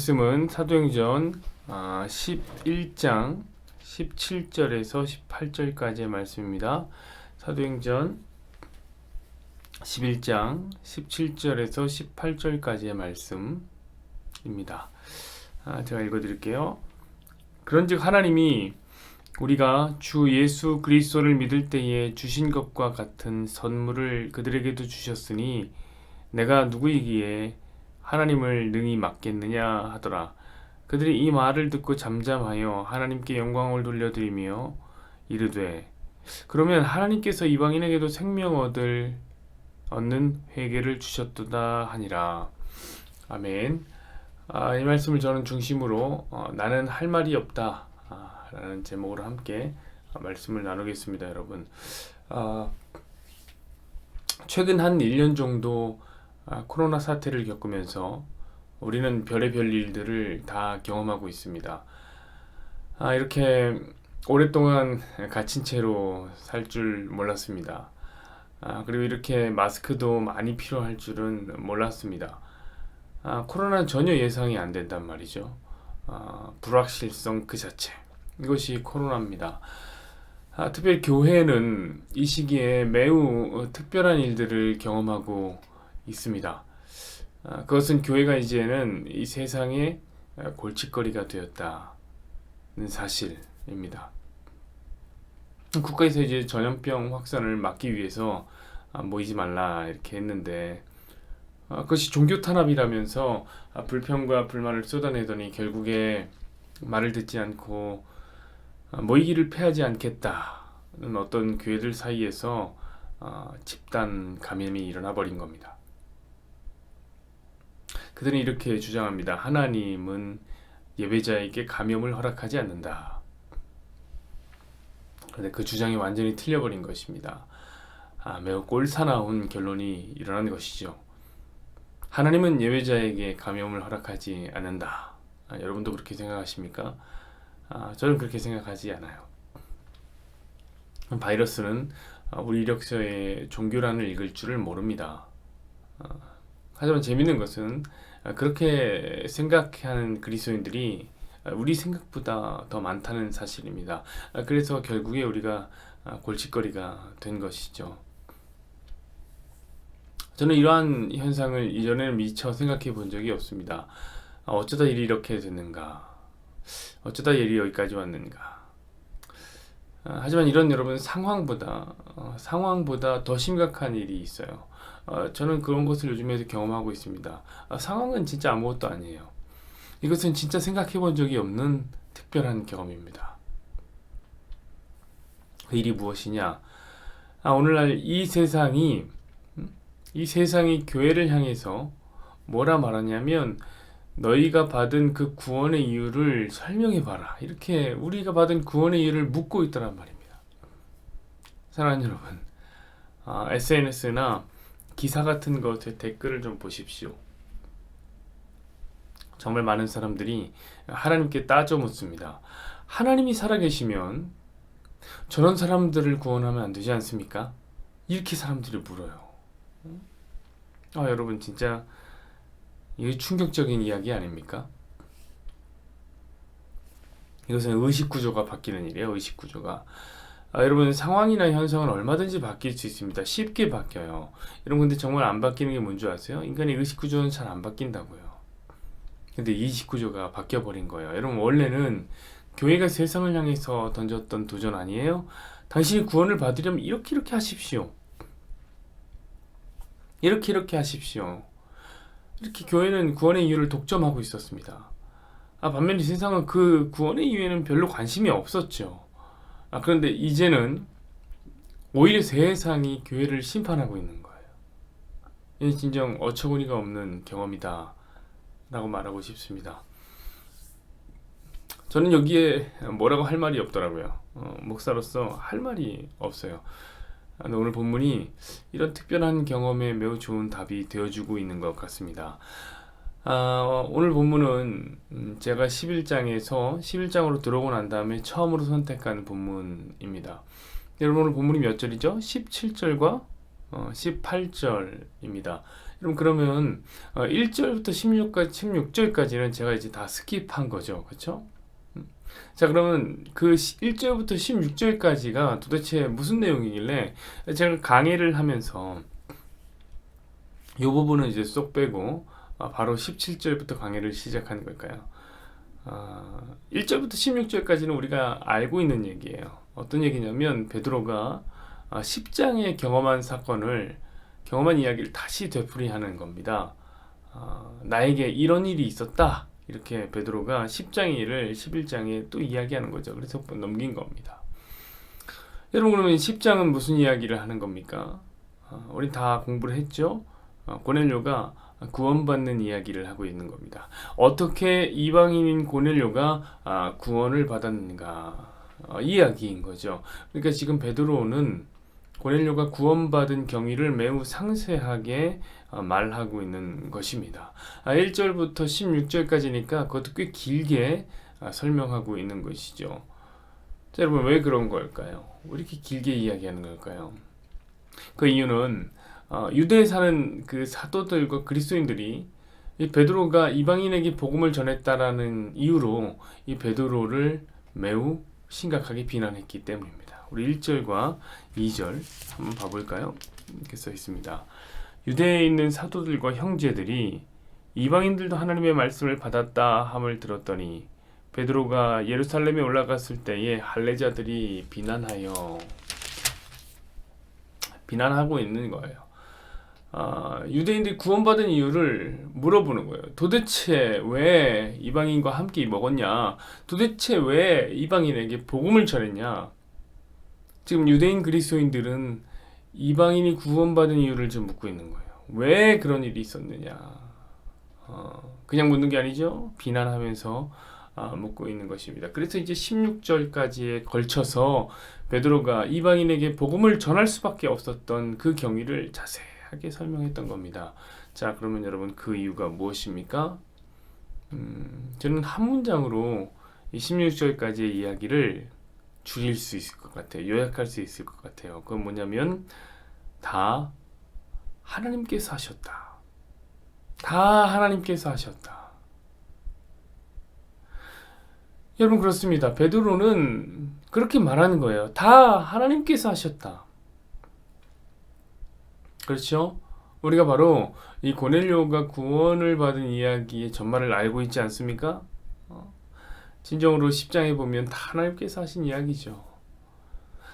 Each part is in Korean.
말씀은 사도행전 11장 17절에서 18절까지의 말씀입니다. 사도행전 11장 17절에서 18절까지의 말씀입니다. 제가 읽어드릴게요. 그런즉 하나님이 우리가 주 예수 그리스도를 믿을 때에 주신 것과 같은 선물을 그들에게도 주셨으니 내가 누구이기에 하나님을 능히 막겠느냐 하더라. 그들이 이 말을 듣고 잠잠하여 하나님께 영광을 돌려드리며 이르되 그러면 하나님께서 이방인에게도 생명 얻는 회개를 주셨도다 하니라. 아멘. 이 말씀을 저는 중심으로 나는 할 말이 없다 라는 제목으로 함께 말씀을 나누겠습니다. 여러분, 최근 한 1년 정도 코로나 사태를 겪으면서 우리는 별의별 일들을 다 경험하고 있습니다. 이렇게 오랫동안 갇힌 채로 살 줄 몰랐습니다. 그리고 이렇게 마스크도 많이 필요할 줄은 몰랐습니다. 코로나는 전혀 예상이 안 된단 말이죠. 불확실성 그 자체, 이것이 코로나입니다. 특별히 교회는 이 시기에 매우 특별한 일들을 경험하고 있습니다. 그것은 교회가 이제는 이 세상의 골칫거리가 되었다는 사실입니다. 국가에서 이제 전염병 확산을 막기 위해서 모이지 말라 이렇게 했는데 그것이 종교 탄압이라면서 불평과 불만을 쏟아내더니 결국에 말을 듣지 않고 모이기를 패하지 않겠다는 어떤 교회들 사이에서 집단 감염이 일어나 버린 겁니다. 그들은 이렇게 주장합니다. 하나님은 예배자에게 감염을 허락하지 않는다. 그런데 그 주장이 완전히 틀려버린 것입니다. 매우 꼴사나운 결론이 일어난 것이죠. 하나님은 예배자에게 감염을 허락하지 않는다. 여러분도 그렇게 생각하십니까? 저는 그렇게 생각하지 않아요. 바이러스는 우리 이력서에 종교란을 읽을 줄을 모릅니다. 하지만 재밌는 것은 그렇게 생각하는 그리스도인들이 우리 생각보다 더 많다는 사실입니다. 그래서 결국에 우리가 골칫거리가 된 것이죠. 저는 이러한 현상을 이전에는 미처 생각해 본 적이 없습니다. 어쩌다 일이 이렇게 됐는가? 어쩌다 일이 여기까지 왔는가? 하지만 이런 여러분 상황보다 더 심각한 일이 있어요. 저는 그런 것을 요즘에도 경험하고 있습니다. 상황은 진짜 아무것도 아니에요. 이것은 진짜 생각해 본 적이 없는 특별한 경험입니다. 그 일이 무엇이냐? 오늘날 이 세상이 교회를 향해서 뭐라 말하냐면 너희가 받은 그 구원의 이유를 설명해 봐라. 이렇게 우리가 받은 구원의 이유를 묻고 있더란 말입니다. 사랑하는 여러분, SNS나 기사 같은 것에 댓글을 좀 보십시오. 정말 많은 사람들이 하나님께 따져 묻습니다. 하나님이 살아계시면 저런 사람들을 구원하면 안 되지 않습니까? 이렇게 사람들이 물어요. 여러분, 진짜 이게 충격적인 이야기 아닙니까? 이것은 의식구조가 바뀌는 일이에요. 의식구조가. 여러분, 상황이나 현상은 얼마든지 바뀔 수 있습니다. 쉽게 바뀌어요. 여러분, 근데 정말 안 바뀌는 게 뭔지 아세요? 인간의 의식구조는 잘 안 바뀐다고요. 근데 이 의식구조가 바뀌어버린 거예요. 여러분, 원래는 교회가 세상을 향해서 던졌던 도전 아니에요? 당신이 구원을 받으려면 이렇게 하십시오. 이렇게 하십시오. 이렇게 교회는 구원의 이유를 독점하고 있었습니다. 반면에 세상은 그 구원의 이유에는 별로 관심이 없었죠. 그런데 이제는 오히려 세상이 교회를 심판하고 있는 거예요. 이는 진정 어처구니가 없는 경험이다 라고 말하고 싶습니다. 저는 여기에 뭐라고 할 말이 없더라고요. 목사로서 할 말이 없어요. 오늘 본문이 이런 특별한 경험에 매우 좋은 답이 되어주고 있는 것 같습니다. 오늘 본문은 제가 11장으로 들어오고 난 다음에 처음으로 선택한 본문입니다. 여러분, 오늘 본문이 몇 절이죠? 17절과 18절입니다. 그러면 1절부터 16절까지는 제가 이제 다 스킵한 거죠. 그렇죠? 자, 그러면 그 1절부터 16절까지가 도대체 무슨 내용이길래 제가 강의를 하면서 이 부분은 이제 쏙 빼고 바로 17절부터 강의를 시작하는 걸까요? 1절부터 16절까지는 우리가 알고 있는 얘기예요. 어떤 얘기냐면 베드로가 10장에 경험한 이야기를 다시 되풀이하는 겁니다. 나에게 이런 일이 있었다. 이렇게 베드로가 10장의 일을 11장에 또 이야기하는 거죠. 그래서 넘긴 겁니다. 여러분, 그러면 10장은 무슨 이야기를 하는 겁니까? 우리 다 공부를 했죠? 고넬료가 구원받는 이야기를 하고 있는 겁니다. 어떻게 이방인인 고넬료가 구원을 받았는가 이야기인 거죠. 그러니까 지금 베드로는 고넬료가 구원받은 경위를 매우 상세하게 말하고 있는 것입니다. 1절부터 16절까지니까 그것도 꽤 길게 설명하고 있는 것이죠. 자, 여러분, 왜 그런 걸까요? 왜 이렇게 길게 이야기하는 걸까요? 그 이유는 유대에 사는 그 사도들과 그리스도인들이 이 베드로가 이방인에게 복음을 전했다라는 이유로 이 베드로를 매우 심각하게 비난했기 때문입니다. 우리 1절과 2절 한번 봐볼까요? 이렇게 써 있습니다. 유대에 있는 사도들과 형제들이 이방인들도 하나님의 말씀을 받았다 함을 들었더니 베드로가 예루살렘에 올라갔을 때에 할례자들이 비난하고 있는 거예요. 유대인들이 구원받은 이유를 물어보는 거예요. 도대체 왜 이방인과 함께 먹었냐? 도대체 왜 이방인에게 복음을 전했냐? 지금 유대인 그리스도인들은 이방인이 구원받은 이유를 좀 묻고 있는 거예요. 왜 그런 일이 있었느냐? 그냥 묻는 게 아니죠. 비난하면서 묻고 있는 것입니다. 그래서 이제 16절까지에 걸쳐서 베드로가 이방인에게 복음을 전할 수밖에 없었던 그 경위를 자세하게 설명했던 겁니다. 자, 그러면 여러분, 그 이유가 무엇입니까? 저는 한 문장으로 이 16절까지의 이야기를 줄일 수 있을 것 같아요. 요약할 수 있을 것 같아요. 그건 뭐냐면 다 하나님께서 하셨다. 다 하나님께서 하셨다. 여러분, 그렇습니다. 베드로는 그렇게 말하는 거예요. 다 하나님께서 하셨다. 그렇죠? 우리가 바로 이 고넬료가 구원을 받은 이야기의 전말을 알고 있지 않습니까? 진정으로 10장에 보면 다 하나님께서 하신 이야기죠.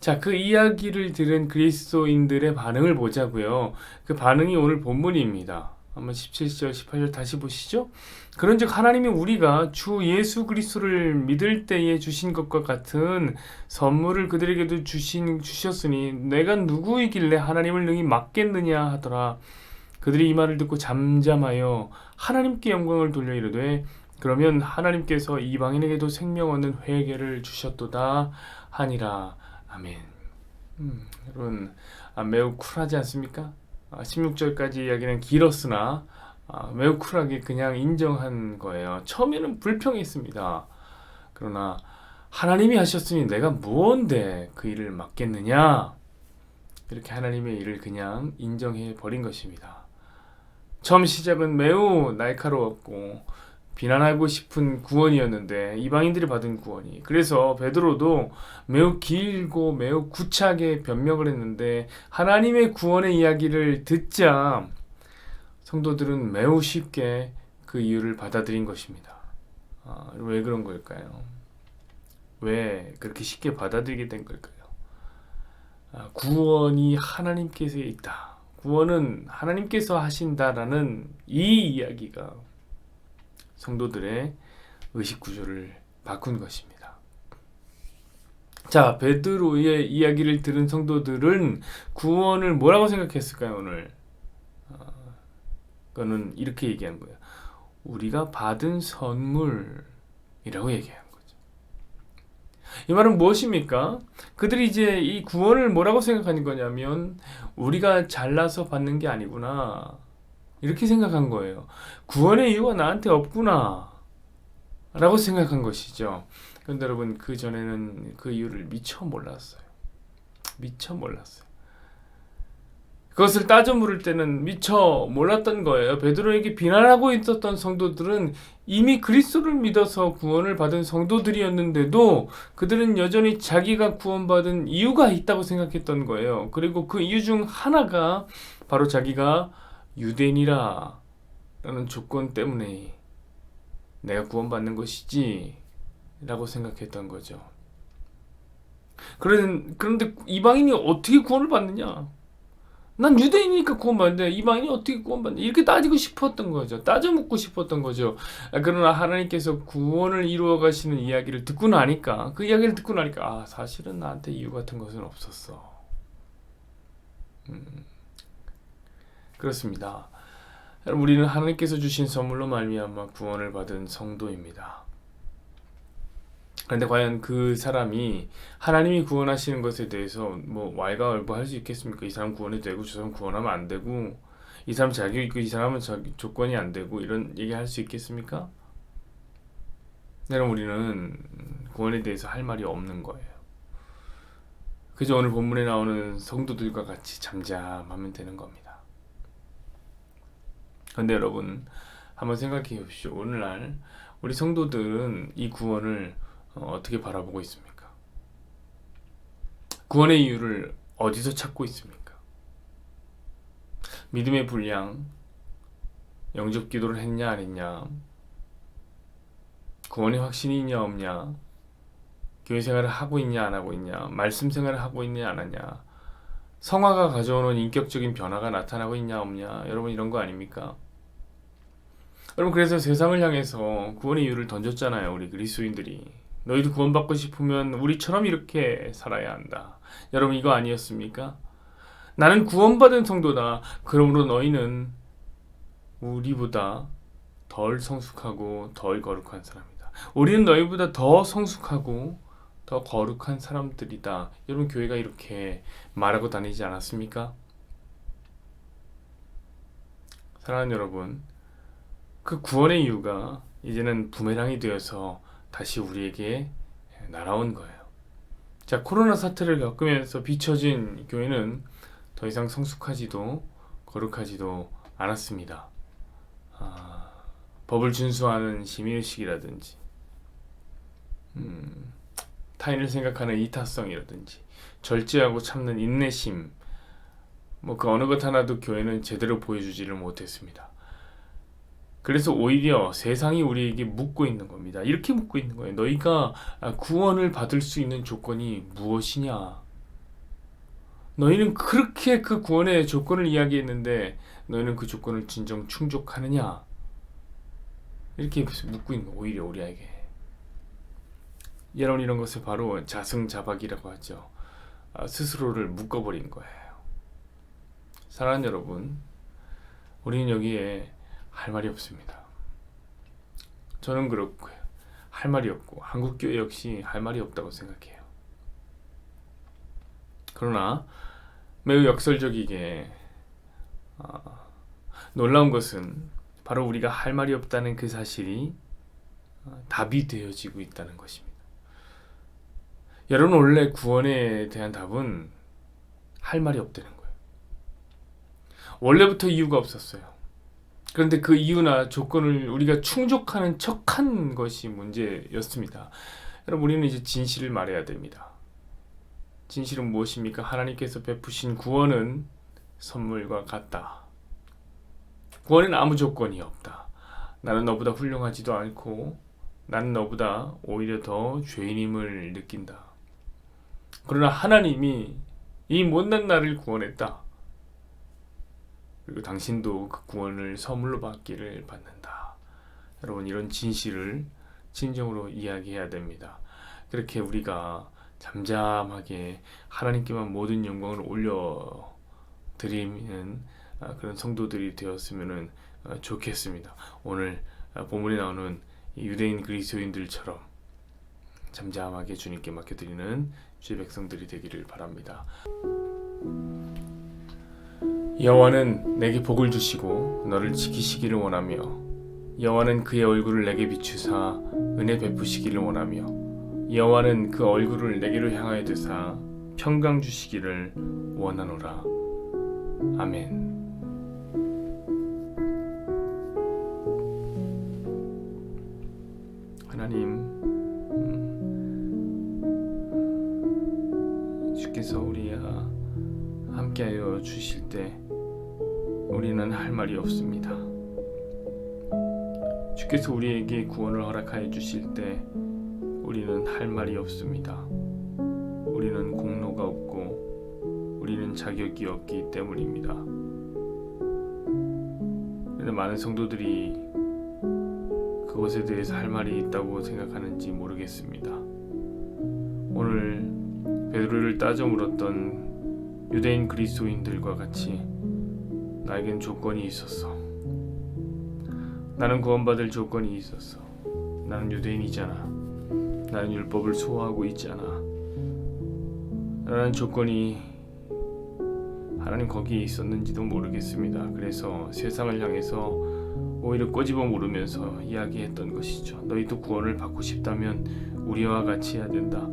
자, 그 이야기를 들은 그리스도인들의 반응을 보자고요. 그 반응이 오늘 본문입니다. 한번 17절, 18절 다시 보시죠. 그런즉 하나님이 우리가 주 예수 그리스도를 믿을 때에 주신 것과 같은 선물을 그들에게도 주셨으니 내가 누구이길래 하나님을 능히 막겠느냐 하더라. 그들이 이 말을 듣고 잠잠하여 하나님께 영광을 돌려 이르되 그러면 하나님께서 이방인에게도 생명 얻는 회개를 주셨도다 하니라. 아멘. 여러분, 매우 쿨하지 않습니까? 16절까지 이야기는 길었으나 매우 쿨하게 그냥 인정한 거예요. 처음에는 불평했습니다. 그러나 하나님이 하셨으니 내가 무언데 그 일을 맡겠느냐? 이렇게 하나님의 일을 그냥 인정해 버린 것입니다. 처음 시작은 매우 날카로웠고 비난하고 싶은 구원이었는데 이방인들이 받은 구원이, 그래서 베드로도 매우 길고 매우 구차하게 변명을 했는데 하나님의 구원의 이야기를 듣자 성도들은 매우 쉽게 그 이유를 받아들인 것입니다. 왜 그런 걸까요? 왜 그렇게 쉽게 받아들이게 된 걸까요? 구원이 하나님께서 있다. 구원은 하나님께서 하신다라는 이 이야기가 성도들의 의식구조를 바꾼 것입니다. 자, 베드로의 이야기를 들은 성도들은 구원을 뭐라고 생각했을까요, 오늘? 그거는 이렇게 얘기한 거예요. 우리가 받은 선물이라고 얘기한 거죠. 이 말은 무엇입니까? 그들이 이제 이 구원을 뭐라고 생각하는 거냐면 우리가 잘나서 받는 게 아니구나. 이렇게 생각한 거예요. 구원의 이유가 나한테 없구나 라고 생각한 것이죠. 그런데 여러분, 그 전에는 그 이유를 미처 몰랐어요. 그것을 따져 물을 때는 미처 몰랐던 거예요. 베드로에게 비난하고 있었던 성도들은 이미 그리스도를 믿어서 구원을 받은 성도들이었는데도 그들은 여전히 자기가 구원받은 이유가 있다고 생각했던 거예요. 그리고 그 이유 중 하나가 바로 자기가 유대인이라 라는 조건 때문에 내가 구원받는 것이지 라고 생각했던 거죠. 그런데 이방인이 어떻게 구원을 받느냐? 난 유대인이니까 구원받는데 이방인이 어떻게 구원받냐? 이렇게 따지고 싶었던 거죠. 따져 묻고 싶었던 거죠. 그러나 하나님께서 구원을 이루어 가시는 이야기를 듣고 나니까 사실은 나한테 이유 같은 것은 없었어. 그렇습니다. 우리는 하나님께서 주신 선물로 말미암아 구원을 받은 성도입니다. 그런데 과연 그 사람이 하나님이 구원하시는 것에 대해서 뭐 왈가왈부할 수 있겠습니까? 이 사람 구원이 되고 저 사람 구원하면 안 되고 이 사람 자격이 있고 이 사람은 자기 조건이 안 되고 이런 얘기 할 수 있겠습니까? 그럼 우리는 구원에 대해서 할 말이 없는 거예요. 그저 오늘 본문에 나오는 성도들과 같이 잠잠하면 되는 겁니다. 그런데 여러분 한번 생각해 보십시오. 오늘날 우리 성도들은 이 구원을 어떻게 바라보고 있습니까? 구원의 이유를 어디서 찾고 있습니까? 믿음의 분량, 영접 기도를 했냐 안 했냐, 구원의 확신이 있냐 없냐, 교회 생활을 하고 있냐 안 하고 있냐, 말씀 생활을 하고 있냐 안 하냐, 성화가 가져오는 인격적인 변화가 나타나고 있냐 없냐, 여러분 이런 거 아닙니까? 여러분 그래서 세상을 향해서 구원의 이유를 던졌잖아요. 우리 그리스도인들이. 너희도 구원받고 싶으면 우리처럼 이렇게 살아야 한다. 여러분 이거 아니었습니까? 나는 구원받은 성도다. 그러므로 너희는 우리보다 덜 성숙하고 덜 거룩한 사람이다. 우리는 너희보다 더 성숙하고 더 거룩한 사람들이다. 여러분 교회가 이렇게 말하고 다니지 않았습니까? 사랑하는 여러분, 그 구원의 이유가 이제는 부메랑이 되어서 다시 우리에게 날아온 거예요. 자, 코로나 사태를 겪으면서 비춰진 교회는 더 이상 성숙하지도 거룩하지도 않았습니다. 법을 준수하는 시민의식이라든지 타인을 생각하는 이타성이라든지 절제하고 참는 인내심, 그 어느 것 하나도 교회는 제대로 보여주지를 못했습니다. 그래서 오히려 세상이 우리에게 묻고 있는 겁니다. 이렇게 묻고 있는 거예요. 너희가 구원을 받을 수 있는 조건이 무엇이냐? 너희는 그렇게 그 구원의 조건을 이야기했는데 너희는 그 조건을 진정 충족하느냐? 이렇게 묻고 있는 거예요. 오히려 우리에게. 여러분 이런 것을 바로 자승자박이라고 하죠. 스스로를 묶어버린 거예요. 사랑하는 여러분, 우리는 여기에 할 말이 없습니다. 저는 그렇고요. 할 말이 없고 한국교회 역시 할 말이 없다고 생각해요. 그러나 매우 역설적이게 놀라운 것은 바로 우리가 할 말이 없다는 그 사실이 답이 되어지고 있다는 것입니다. 여러분 원래 구원에 대한 답은 할 말이 없다는 거예요. 원래부터 이유가 없었어요. 그런데 그 이유나 조건을 우리가 충족하는 척한 것이 문제였습니다. 여러분 우리는 이제 진실을 말해야 됩니다. 진실은 무엇입니까? 하나님께서 베푸신 구원은 선물과 같다. 구원에는 아무 조건이 없다. 나는 너보다 훌륭하지도 않고 나는 너보다 오히려 더 죄인임을 느낀다. 그러나 하나님이 이 못난 나를 구원했다. 그리고 당신도 그 구원을 선물로 받기를 받는다. 여러분 이런 진실을 진정으로 이야기해야 됩니다. 그렇게 우리가 잠잠하게 하나님께만 모든 영광을 올려드리는 그런 성도들이 되었으면 좋겠습니다. 오늘 본문에 나오는 유대인 그리스도인들처럼 잠잠하게 주님께 맡겨드리는 주의 백성들이 되기를 바랍니다. 여호와는 내게 복을 주시고 너를 지키시기를 원하며 여호와는 그의 얼굴을 내게 비추사 은혜 베푸시기를 원하며 여호와는 그 얼굴을 내게로 향하여 드사 평강 주시기를 원하노라. 아멘. 하나님, 주께서 우리와 함께하여 주실 때 우리는 할 말이 없습니다. 주께서 우리에게 구원을 허락하여 주실 때 우리는 할 말이 없습니다. 우리는 공로가 없고 우리는 자격이 없기 때문입니다. 그런데 많은 성도들이 그것에 대해서 할 말이 있다고 생각하는지 모르겠습니다. 오늘 베드로를 따져 물었던 유대인 그리스도인들과 같이 나에겐 조건이 있었어. 나는 구원받을 조건이 있었어. 나는 유대인이잖아. 나는 율법을 소화하고 있잖아. 라는 조건이 하나님 거기에 있었는지도 모르겠습니다. 그래서 세상을 향해서 오히려 꼬집어 물으면서 이야기했던 것이죠. 너희도 구원을 받고 싶다면 우리와 같이 해야 된다.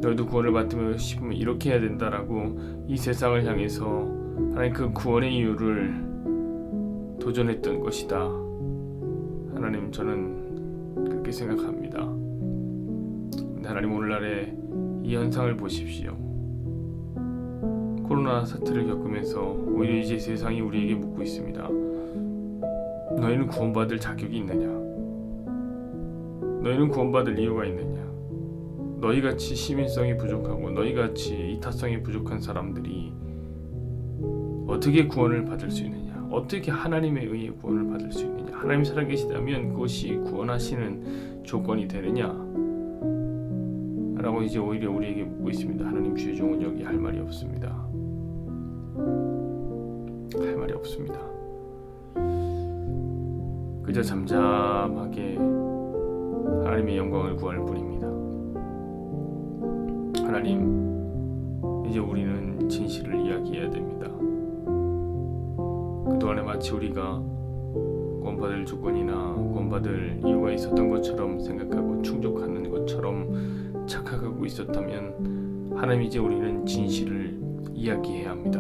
너희도 구원을 받고 싶으면 이렇게 해야 된다라고 이 세상을 향해서 하나님 그 구원의 이유를 도전했던 것이다. 하나님, 저는 그렇게 생각합니다. 근데 하나님, 오늘날의 이 현상을 보십시오. 코로나 사태를 겪으면서 오히려 이제 세상이 우리에게 묻고 있습니다. 너희는 구원받을 자격이 있느냐? 너희는 구원받을 이유가 있느냐? 너희같이 시민성이 부족하고 너희같이 이타성이 부족한 사람들이 어떻게 구원을 받을 수 있느냐? 어떻게 하나님에 의해 구원을 받을 수 있느냐? 하나님 살아계시다면 그것이 구원하시는 조건이 되느냐? 라고 이제 오히려 우리에게 묻고 있습니다. 하나님, 주의 종은 여기 할 말이 없습니다. 할 말이 없습니다. 그저 잠잠하게 하나님의 영광을 구할 뿐입니다. 하나님, 이제 우리는 진실을 이야기해야 됩니다. 그동안에 마치 우리가 구원받을 조건이나 구원받을 이유가 있었던 것처럼 생각하고 충족하는 것처럼 착각하고 있었다면 하나님, 이제 우리는 진실을 이야기해야 합니다.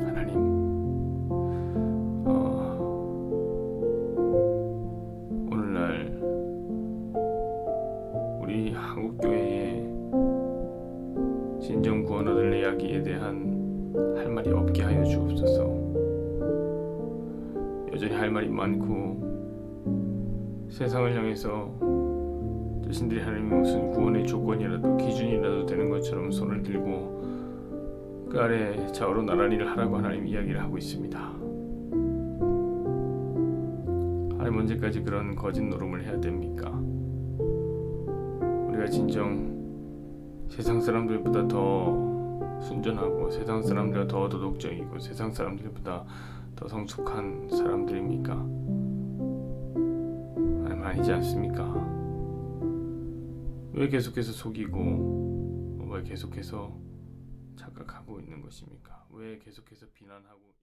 하나님, 오늘날 우리 한국교회에 진정 구원 얻을 이야기에 대한 할 말이 없게 하여 주옵소서. 여전히 할 말이 많고 세상을 향해서 자신들이 하나님의 무슨 구원의 조건이라도 기준이라도 되는 것처럼 손을 들고 그 아래 좌우로 나란히 하라고 하나님 이야기를 하고 있습니다. 하나님, 언제까지 그런 거짓 노름을 해야 됩니까? 우리가 진정 세상 사람들보다 더 순전하고 세상 사람들보다 더 도덕적이고 세상 사람들보다 더 성숙한 사람들입니까? 아니지 않습니까? 왜 계속해서 속이고 왜 계속해서 착각하고 있는 것입니까? 왜 계속해서 비난하고